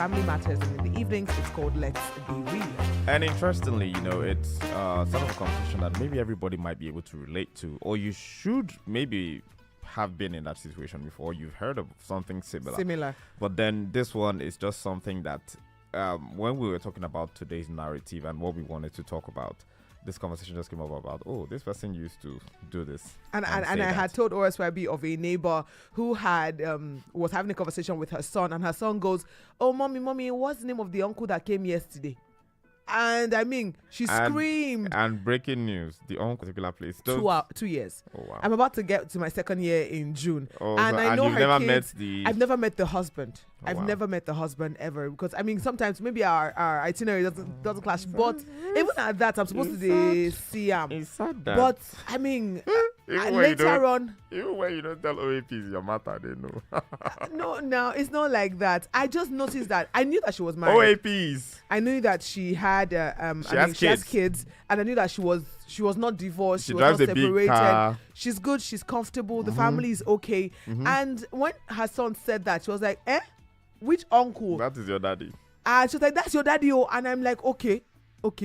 Family Matters, and in the evenings it's called Let's Be Real. And interestingly, it's sort of a conversation that maybe everybody might be able to relate to, or you should maybe have been in that situation before. You've heard of something similar. But then this one is just something that when we were talking about today's narrative and what we wanted to talk about, this conversation just came up about, this person used to do this. And I had told OSYB of a neighbor who had was having a conversation with her son, and her son goes, "Oh, mommy, what's the name of the uncle that came yesterday?" And I mean, she screamed. And breaking news, the uncle particular place. 2 years. Oh, wow. I'm about to get to my second year in June. Oh, and I know you've her never kids. I've never met the husband. Oh, I've wow. never met the husband ever, because I mean sometimes maybe our itinerary doesn't clash. But even at that, I'm supposed to see him. It's sad that. But I mean, Even later on. Even when you don't tell OAPs your matter, they know. No, it's not like that. I just noticed that I knew that she was married. OAPs. I knew that she had she has kids, and I knew that she was not divorced. She was drives not a big separated. car. She's good. She's comfortable. The family is okay. And when her son said that, she was like, which uncle? That is your daddy. And she was like, that's your daddy. Oh. And I'm like, okay,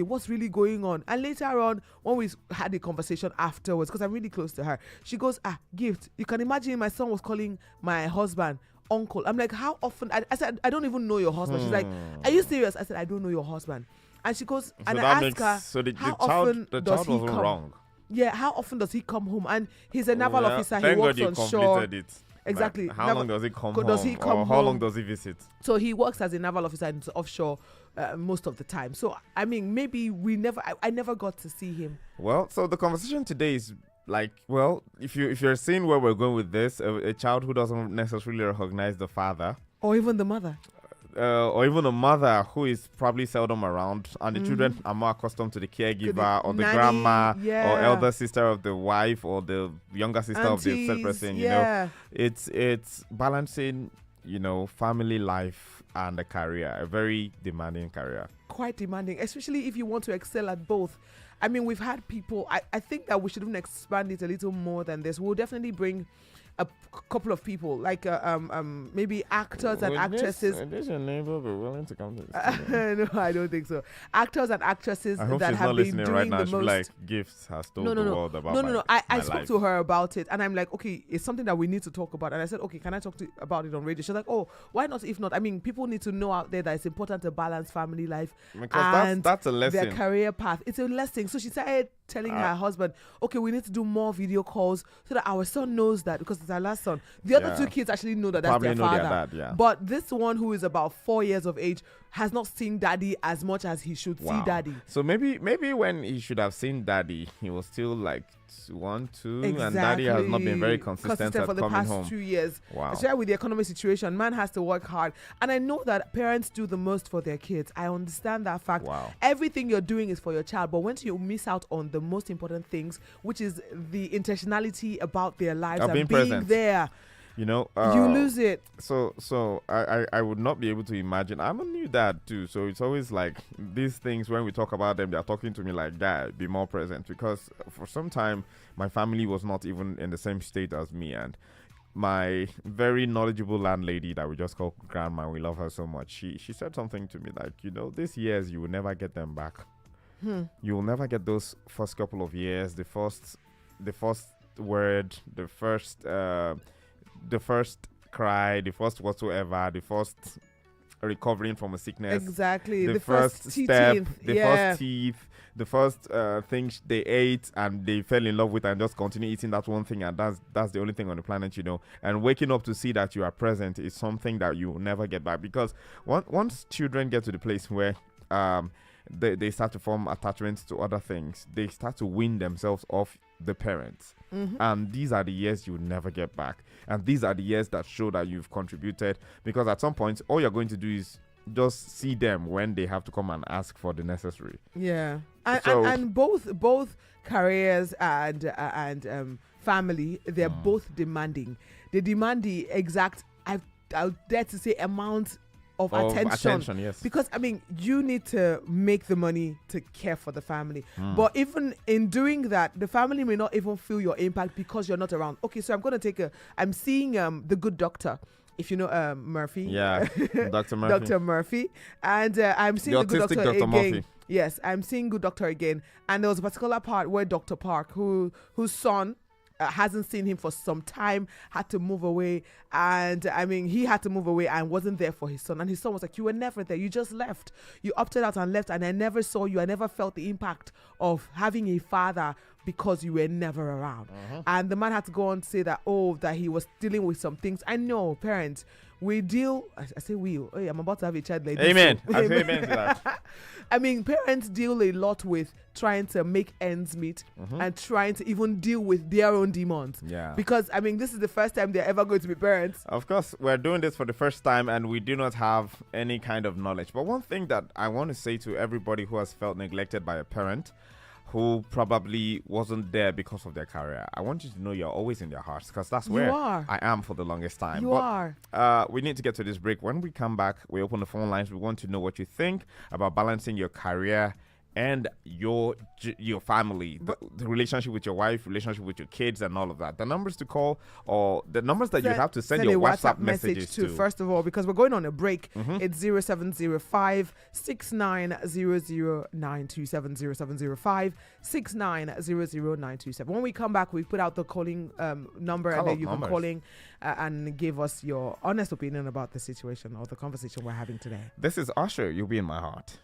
what's really going on? And later on, when we had a conversation afterwards, because I'm really close to her, she goes, Gift, you can imagine my son was calling my husband uncle. I'm like, how often? I said, I don't even know your husband. She's like, are you serious? I said, I don't know your husband. And she goes, and I asked her, so the how child often does he wasn't come? wrong. Yeah, how often does he come home? And he's a naval officer. Thank He works God you on shore. completed it. Exactly. Like, how long does he come home? Does he come or how home? long does he visit? So he works as a naval officer and it's offshore most of the time. So I mean, maybe I never got to see him. Well, so the conversation today is like, if you're seeing where we're going with this, a child who doesn't necessarily recognize the father, or even the mother, or even a mother who is probably seldom around, and the children are more accustomed to the caregiver or the nanny, grandma or yeah. elder sister of the wife or the younger sister of the said person. yeah. It's balancing, family life and a career, a very demanding career. Quite demanding, especially if you want to excel at both. I mean, we've had people. I think that we should even expand it a little more than this. We'll definitely bring a couple of people, like maybe actors and actresses. Does your neighbor be willing to come to this? No, I don't think so. Actors and actresses I hope that she's have not been listening doing right now. the She'll most. be like, Gifts has told the world about No. my I spoke life. to her about it, and I'm like, okay, it's something that we need to talk about. And I said, okay, can I talk about it on radio? She's like, oh, why not? If not, I mean, people need to know out there that it's important to balance family life Because and that's a lesson. their career path. It's a lesson. So she started telling her husband, okay, we need to do more video calls so that our son knows that, because it's our last son. The other two kids actually know that that's Probably their know their father. dad, yeah. But this one, who is about 4 years of age, has not seen daddy as much as he should see daddy. So maybe when he should have seen daddy, he was still like 1, 2, and daddy has not been very consistent at for the coming past home. 2 years. Wow. Especially with the economic situation, man has to work hard. And I know that parents do the most for their kids. I understand that fact. Wow. Everything you're doing is for your child, but once you miss out on the most important things, which is the intentionality about their lives and being being present. there, you lose it. So I would not be able to imagine. I'm a new dad too, so it's always like these things, when we talk about them, they're talking to me like, Dad, be more present, because for some time my family was not even in the same state as me, and my very knowledgeable landlady that we just call grandma, we love her so much, she said something to me like, these years you will never get them back. You will never get those first couple of years, the first word, the first cry, the first whatsoever, the first recovering from a sickness, Exactly. the first step, teeth. the first teeth, the first things they ate and they fell in love with, and just continue eating that one thing, and that's the only thing on the planet, and waking up to see that you are present is something that you will never get back, because once children get to the place where they start to form attachments to other things, they start to wean themselves off the parents. And these are the years you will never get back, and these are the years that show that you've contributed, because at some point all you're going to do is just see them when they have to come and ask for the necessary. Yeah. And both careers and family, they're both demanding. They demand the exact, I'll dare to say, amount of attention. Yes. Because I mean, you need to make the money to care for the family, but even in doing that, the family may not even feel your impact because you're not around. Okay, so I'm seeing The Good Doctor, if you know Murphy. Yeah, Dr. Murphy. Dr. Murphy. And I'm seeing The the good autistic doctor Dr. again. Murphy. Yes, I'm seeing good doctor again. And there was a particular part where Dr. Park, whose son hasn't seen him for some time, had to move away. And I mean, he had to move away and wasn't there for his son. And his son was like, you were never there. You just left. You opted out and left. And I never saw you. I never felt the impact of having a father because you were never around. And the man had to go on to say that, that he was dealing with some things. I know, parents, we deal, I say we, I'm about to have a child like this. Amen. So- I say amen to that. I mean, parents deal a lot with trying to make ends meet and trying to even deal with their own demons. Yeah. Because, I mean, this is the first time they're ever going to be parents. Of course, we're doing this for the first time and we do not have any kind of knowledge. But one thing that I want to say to everybody who has felt neglected by a parent who probably wasn't there because of their career, I want you to know you're always in their hearts, because that's where are. I am for the longest time. You But, are. we need to get to this break. When we come back, we open the phone lines. We want to know what you think about balancing your career and your family, the relationship with your wife, relationship with your kids, and all of that. The numbers to call, or the numbers that you have to send a your WhatsApp messages to. First of all, because we're going on a break, it's 0705 6900 0705 6900 When we come back, we put out the calling number, and then you can call in and give us your honest opinion about the situation or the conversation we're having today. This is Usher. You'll be in my heart.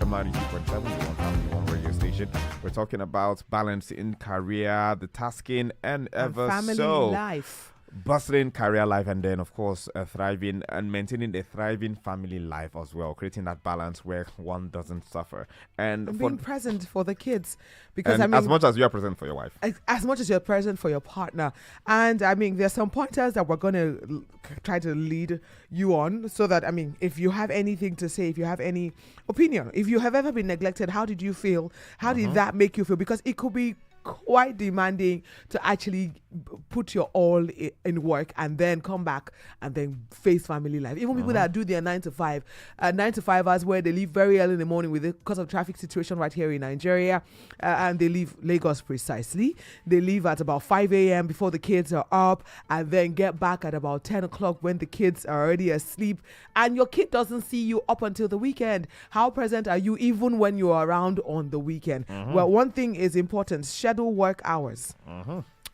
FM 92.7, the one family, one radio station. We're talking about balance in career, the tasking, and ever family so life. bustling career life, and then of course thriving and maintaining a thriving family life as well, creating that balance where one doesn't suffer and Being present for the kids, because and I mean, as much as you are present for your wife. as much as you're present for your partner. And I mean, there's some pointers that we're going to try to lead you on, so that, I mean, if you have anything to say, if you have any opinion, if you have ever been neglected, how did you feel? How did that make you feel? Because it could be quite demanding to actually put your all in work and then come back and then face family life. Even people that do their 9 to 5 hours, where they leave very early in the morning because of traffic situation right here in Nigeria, and they leave Lagos precisely. They leave at about 5 a.m. before the kids are up, and then get back at about 10 o'clock when the kids are already asleep, and your kid doesn't see you up until the weekend. How present are you even when you're around on the weekend? Well, one thing is important: schedule work hours.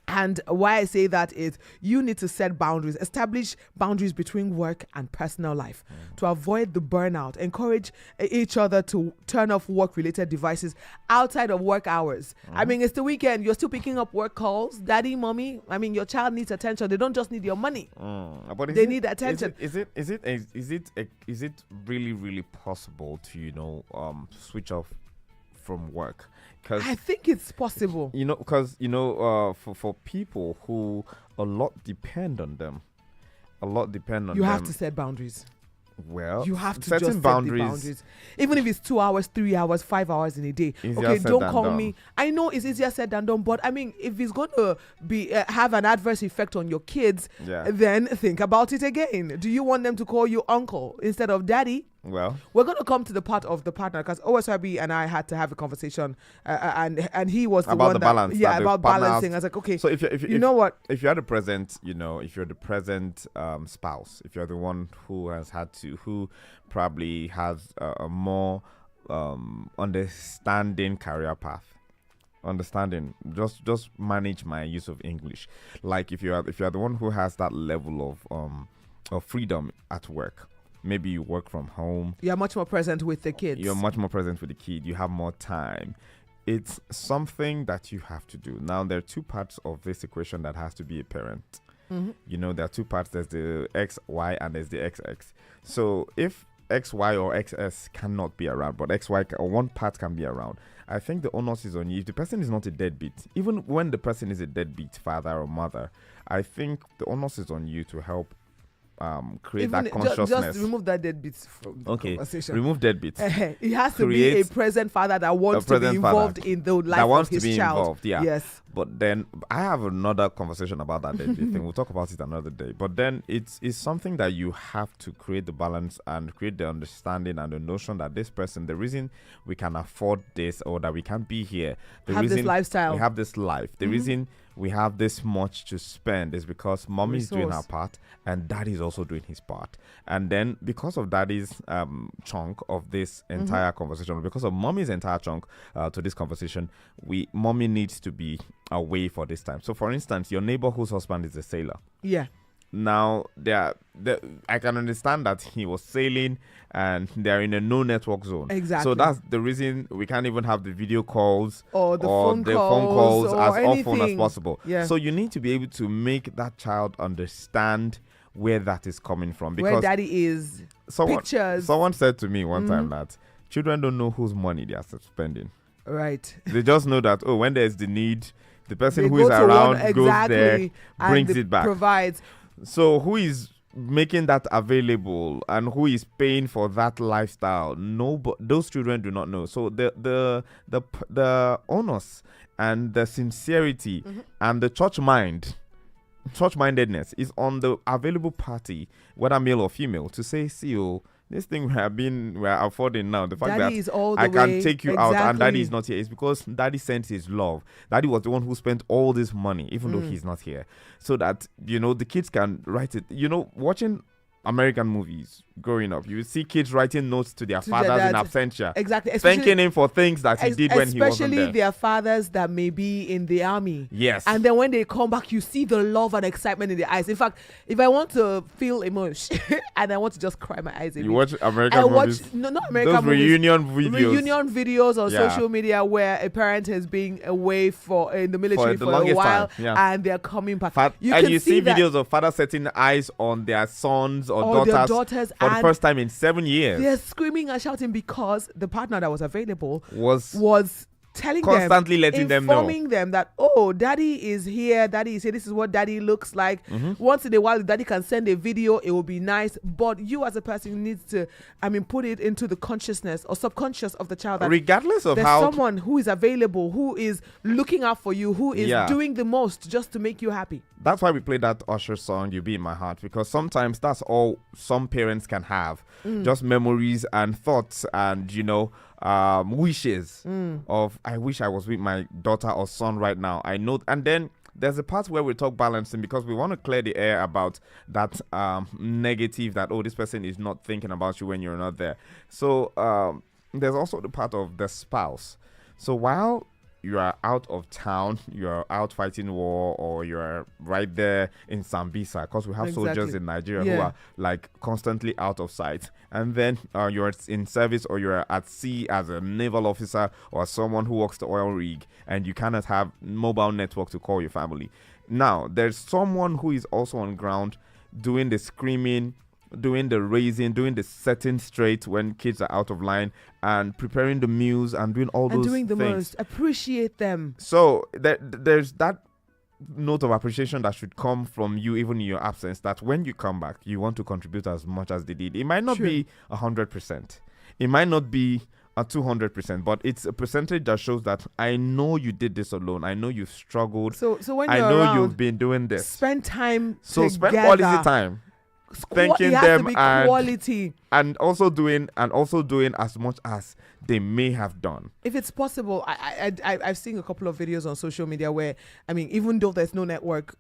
And why I say that is, you need to set boundaries, establish boundaries between work and personal life to avoid the burnout. Encourage each other to turn off work-related devices outside of work hours. I mean, it's the weekend. You're still picking up work calls. Daddy, mommy. I mean, your child needs attention. They don't just need your money. But They need attention. Is it really possible to switch off from work? Because I think it's possible. for people who a lot depend on them, You have to set boundaries. Well, You have to setting just set the boundaries. Even if it's 2 hours, 3 hours, 5 hours in a day. Easier Okay, said don't than call done. me. I know it's easier said than done, but I mean, if it's going to be have an adverse effect on your kids, Yeah. then think about it again. Do you want them to call you uncle instead of daddy? Well, We're going to come to the part of the partner, because OSRB and I had to have a conversation, and he was the About one the that, balance, yeah, that the about partner balancing. has- I was like, okay, so if you know what? if you're the present, if you're the present spouse, if you're the one who probably has a more understanding career path, just manage my use of English. Like if you're the one who has that level of freedom at work, maybe you work from home, You're much more present with the kids. you're much more present with the kid, you have more time. It's something that you have to do. Now, there are two parts of this equation that has to be a parent. There are two parts. There's the XY and there's the XX. So if XY or XS cannot be around, but XY or one part can be around, I think the onus is on you. If the person is not a deadbeat, even when the person is a deadbeat father or mother, I think the onus is on you to help create that consciousness. Just remove that deadbeat from the conversation. Remove deadbeats. He has to be a Create present father that wants to be present involved father in the life that wants of his to be child. involved, yeah. Yes. But then I have another conversation about that deadbeat thing. We'll talk about it another day. But then it's something that you have to create the balance and create the understanding and the notion that this person, the reason we can afford this or that we can be here, the Have this reason lifestyle. we have this life, the reason we have this much to spend is because mommy's doing her Resource. part and daddy's also doing his part. And then because of daddy's chunk of this entire conversation, because of mommy's entire chunk to this conversation, mommy needs to be away for this time. So for instance, your neighbor whose husband is a sailor. Yeah. Now, I can understand that he was sailing and they're in a no network zone. Exactly. So that's the reason we can't even have the video calls Or the phone calls or as often as anything. possible. Yeah. So you need to be able to make that child understand where that is coming from. Where Because daddy is. Pictures. someone said to me one time that children don't know whose money they are spending. Right. They just know that, when there's the need, the person They who go is to around one- goes there, exactly, and brings they it back. Provides. So who is making that available and who is paying for that lifestyle? Those children do not know. So the onus and the sincerity and the church-mindedness is on the available party, whether male or female, to say, see, this thing we are affording now, the fact Daddy that is all the I can way. take you out and daddy Exactly. is not here, is because daddy sent his love. Daddy was the one who spent all this money, even though he's not here, so that the kids can write it. Watching American movies growing up. You would see kids writing notes to their To their fathers in dad. absentia, Exactly. Especially, thanking him for things that he did when he wasn't especially there. their fathers that may be in the army. Yes. And then when they come back, you see the love and excitement in their eyes. In fact, if I want to feel emotion and I want to just cry my eyes away, You watch American I watch movies. not American Those movies. reunion videos. Reunion videos on Yeah. social media where a parent has been away in the military the for a longest while, time, yeah. and they're coming back. And can you see that videos of fathers setting eyes on their sons or all their daughters daughters for the and first time in 7 years. they're screaming and shouting because the partner that was available Was telling constantly them, letting them know. informing them that, oh, daddy is here, daddy is here, this is what daddy looks like. Mm-hmm. Once in a while, daddy can send a video, it will be nice, but you as a person need to, put it into the consciousness or subconscious of the child that regardless of there's how someone who is available, who is looking out for you, who is Yeah. doing the most just to make you happy. That's why we play that Usher song, You Be in My Heart, because sometimes that's all some parents can have. Just memories and thoughts and, wishes of, I wish I was with my daughter or son right now. I know. And then there's a part where we talk balancing because we want to clear the air about that negative that, oh, this person is not thinking about you when you're not there. So there's also the part of the spouse. So while you are out of town, you're out fighting war, or you're right there in Sambisa, because we have soldiers Exactly. in Nigeria who Yeah. are like constantly out of sight. And then you're in service, or you're at sea as a naval officer or someone who works the oil rig, and you cannot have mobile network to call your family. Now, there's someone who is also on ground doing the screaming, doing the raising, doing the setting straight when kids are out of line, and preparing the meals and doing all And those doing the things. most. Appreciate them. So there's that note of appreciation that should come from you even in your absence, that when you come back, you want to contribute as much as they did. It might not True. be 100%. It might not be a 200%, but it's a percentage that shows that I know you did this alone. I know you've struggled. So when I you're know around, you've been doing this. spend time So together. spend quality time. Thanking it has them to be and- quality. And also doing as much as they may have done. If it's possible, I've seen a couple of videos on social media where, even though there's no network,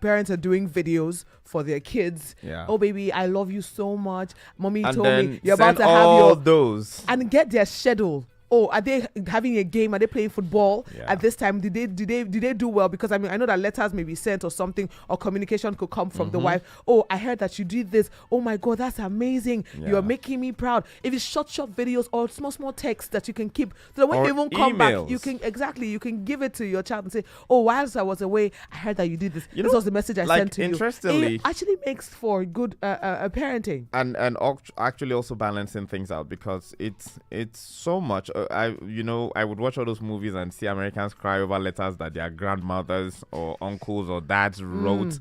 parents are doing videos for their kids. Yeah. Oh, baby, I love you so much. Mommy And told then me you're about send to have all your... those. And get their schedule. Oh, are they having a game? Are they playing football Yeah. at this time? Did they do well? Because I know that letters may be sent or something, or communication could come from the wife. Oh, I heard that you did this. Oh my God, that's amazing. Yeah. You're making me proud. If it's short videos or small texts that you can keep, so that when Or you even come back, you emails. you can give it to your child and say, oh, whilst I was away, I heard that you did this. This was the message I like, sent to you. interestingly- It actually makes for good parenting. And actually also balancing things out, because it's so much. I would watch all those movies and see Americans cry over letters that their grandmothers or uncles or dads wrote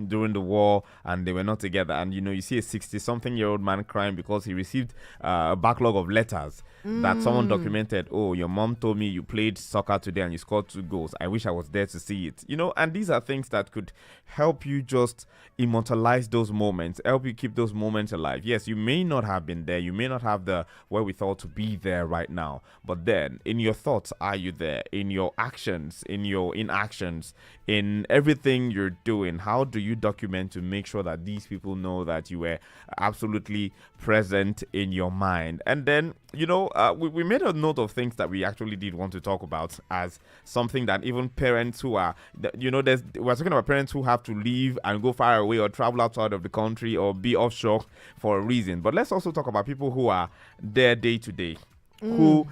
during the war, and they were not together. And you see a 60-something-year-old man crying because he received a backlog of letters that someone documented. Oh, your mom told me you played soccer today and you scored 2 goals. I wish I was there to see it. And these are things that could help you just immortalize those moments, help you keep those moments alive. Yes, you may not have been there, you may not have the wherewithal to be there right now, but then in your thoughts, are you there? In your actions, in your inactions, in everything you're doing, how do you document to make sure that these people know that you were absolutely present in your mind? And then we made a note of things that we actually did want to talk about as something that even parents who are we're talking about parents who have to leave and go far away or travel outside of the country or be offshore for a reason. But let's also talk about people who are there day to day, who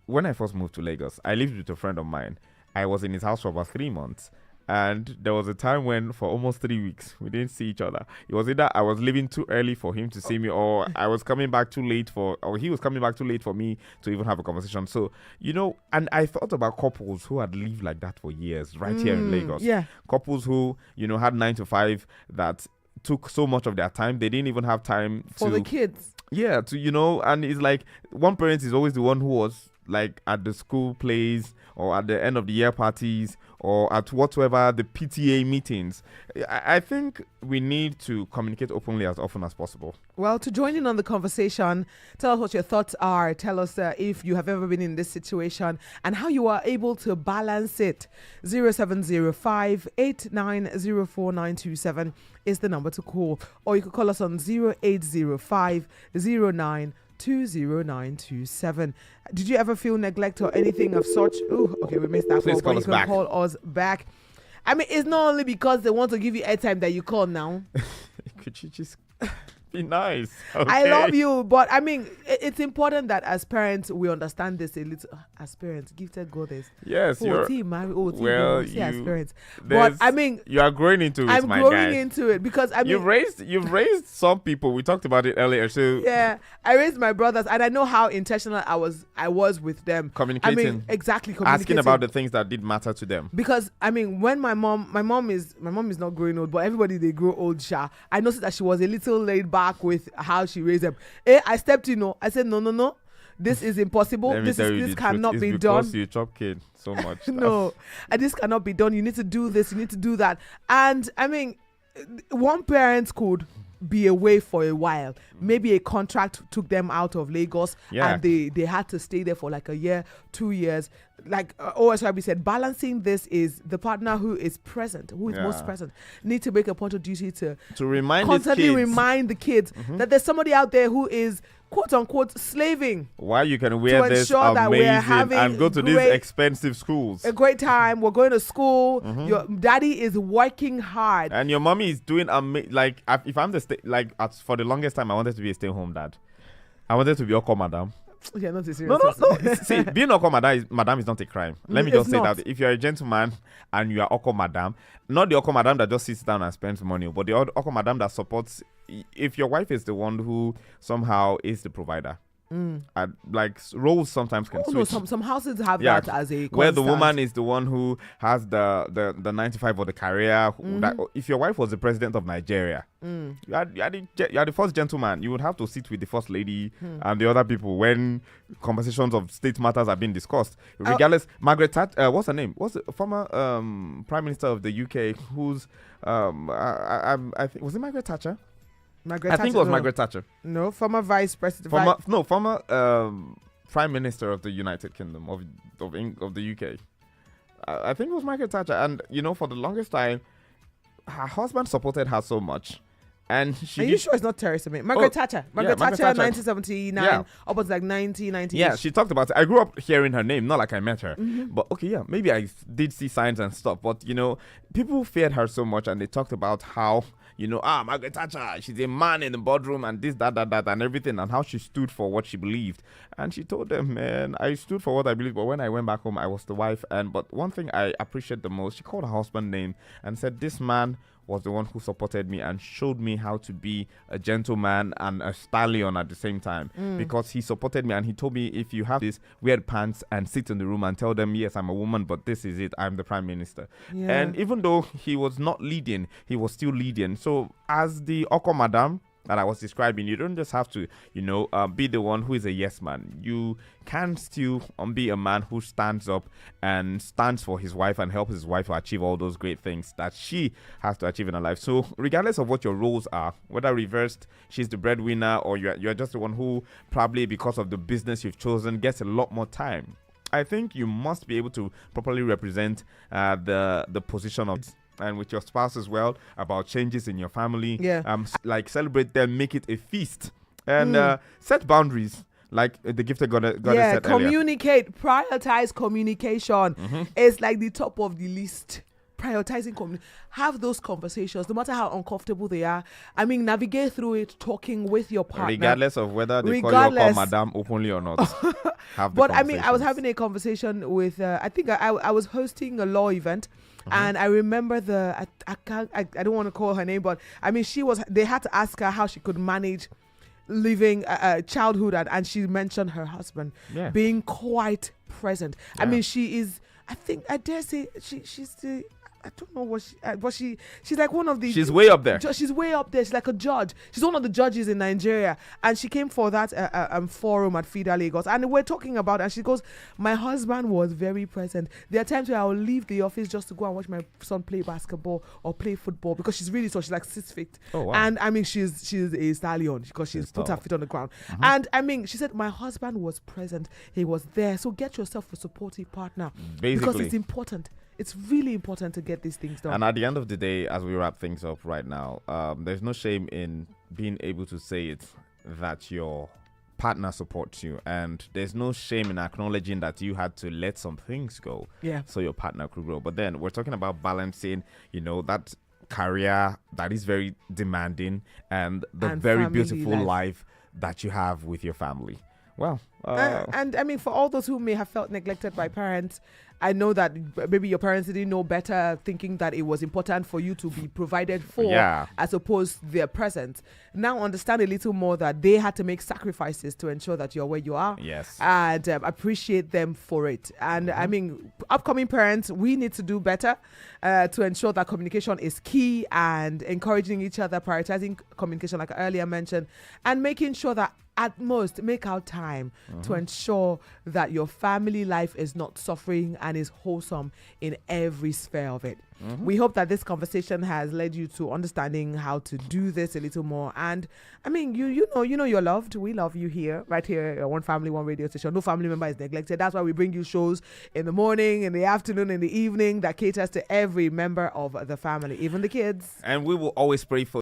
when I first moved to Lagos, I lived with a friend of mine. I was in his house for about 3 months. And there was a time when for almost 3 weeks, we didn't see each other. It was either I was leaving too early for him to see me, or I was coming back too late or he was coming back too late for me to even have a conversation. So, and I thought about couples who had lived like that for years right here in Lagos. Yeah. Couples who, had 9 to 5 that took so much of their time. They didn't even have time For the kids. yeah, and it's like one parent is always the one who was like at the school plays or at the end of the year parties or at whatever the PTA meetings. I think we need to communicate openly as often as possible. Well, to join in on the conversation, tell us what your thoughts are. Tell us if you have ever been in this situation and how you are able to balance it. 0705 8904927 is the number to call. Or you could call us on 0805 092097. Did you ever feel neglect or anything of such? Oh, okay, we missed that Please call, call but us you can back. call us back. I mean, it's not only because they want to give you airtime that you call now. Could you just be nice? I Okay. love you, but I mean, it's important that as parents we understand this a little. As parents, gifted goddess. Yes, Oh, you're. team marry. Oh, team well, well, as you- parents. But there's- I mean, You are growing into it, I'm my growing guy. into it because I mean, You've raised some people. We talked about it earlier. So yeah, I raised my brothers, and I know how intentional I was with them. I communicating, mean, exactly communicating. asking about the things that did matter to them. Because I mean, when my mom is not growing old, but everybody they grow old. I noticed that she was a little laid back with how she raised them. I stepped in. I said no. This is impossible. Let me This tell you this the cannot truth. be It's done. because you chop kid so much. No, this cannot be done. You need to do this. You need to do that. And I mean, one parent could be away for a while. Maybe a contract took them out of Lagos, Yeah. and they had to stay there for like a year, 2 years. Like OSYB said, balancing this is the partner who is present, who is most Yeah. present, need to make a point of duty to to remind his constantly kids remind the kids that there's somebody out there who is quote unquote slaving. why you can wear this ensure that we're amazing having and go to these great- expensive schools. A great time. We're going to school. Your daddy is working hard. And your mommy is doing like if I'm the for the longest time I wanted to be a stay-home dad. I wanted to be Oko Madam. Yeah, not a serious. No. person. See, being Oko Madam is not a crime. Let me It's just say not. that if you're a gentleman and you are Oko Madam, not the Oko Madam that just sits down and spends money, but the Oko Madam that supports. If your wife is the one who somehow is the provider, and like roles sometimes can Oh no, switch. some houses have Yeah, that as a where the constant. woman is the one who has the 9 to 5 or the career. If your wife was the president of Nigeria, you are the first gentleman. You would have to sit with the first lady and the other people when conversations of state matters are being discussed. Regardless, Margaret Thatcher, what's her name? What's the former prime minister of the UK? Who's I think was it Margaret Thatcher? Margaret I think it Thatcher, was no. Margaret Thatcher. No, former vice president. Former prime minister of the United Kingdom of the UK. I think it was Margaret Thatcher, and for the longest time, her husband supported her so much, and she. Are you sure it's not Theresa May? Margaret Thatcher. Margaret Margaret Thatcher, Thatcher. 1979, Yeah. up until like 1990. Yeah, she talked about it. I grew up hearing her name, not like I met her. But okay, yeah, maybe I did see signs and stuff. But people feared her so much, and they talked about how Margaret Thatcher, she's a man in the boardroom, and this, that, and everything, and how she stood for what she believed. And she told them, man, I stood for what I believed, but when I went back home, I was the wife. But one thing I appreciate the most, she called her husband name and said, this man was the one who supported me and showed me how to be a gentleman and a stallion at the same time, because he supported me and he told me, if you have these weird pants and sit in the room and tell them, yes, I'm a woman, but this is it, I'm the prime minister. Yeah. And even though he was not leading, he was still leading. So as the Oko Madam that I was describing, you don't just have to, be the one who is a yes man. You can still be a man who stands up and stands for his wife and helps his wife to achieve all those great things that she has to achieve in her life. So regardless of what your roles are, whether reversed, she's the breadwinner, or you're just the one who probably because of the business you've chosen gets a lot more time. I think you must be able to properly represent the position of and with your spouse as well about changes in your family. Yeah. Like celebrate them, make it a feast, and set boundaries. Like the gifted goddess said earlier. Communicate, prioritize communication. It's like the top of the list. Prioritizing have those conversations, no matter how uncomfortable they are. I mean, navigate through it, talking with your partner. Regardless of whether they call you Oko Madam openly or not. Have the But I mean, I was conversations. having a conversation with, I think I was hosting a law event. And I remember I don't want to call her name, but I mean, they had to ask her how she could manage living childhood, and she mentioned her husband being quite present. I Yeah. mean, she is, I think, I dare say she's the, I don't know what but she's like one of the. She's way up there. She's way up there. She's like a judge. She's one of the judges in Nigeria, and she came for that forum at FIDA Lagos, and we're talking about. And she goes, "My husband was very present. There are times where I'll leave the office just to go and watch my son play basketball or play football because she's really tall. She's like 6 feet. Oh, wow. And I mean, she's a stallion because she's put her feet on the ground. And I mean, she said my husband was present. He was there. So get yourself a supportive partner because it's important. It's really important to get these things done. And at the end of the day, as we wrap things up right now, there's no shame in being able to say it that your partner supports you, and there's no shame in acknowledging that you had to let some things go so your partner could grow. But then we're talking about balancing, that career that is very demanding and the very beautiful life that you have with your family. Well, and I mean, for all those who may have felt neglected by parents, I know that maybe your parents didn't know better, thinking that it was important for you to be provided for as opposed to their presence. Now understand a little more that they had to make sacrifices to ensure that you're where you are. Yes. And appreciate them for it. And I mean, upcoming parents, we need to do better to ensure that communication is key and encouraging each other, prioritizing communication like I earlier mentioned, and making sure that at most make out time to ensure that your family life is not suffering and is wholesome in every sphere of it. We hope that this conversation has led you to understanding how to do this a little more. And I mean, you know you're loved. We love you here, right here at One Family, One Radio Station. No family member is neglected. That's why we bring you shows in the morning, in the afternoon, in the evening that caters to every member of the family, even the kids. And we will always pray for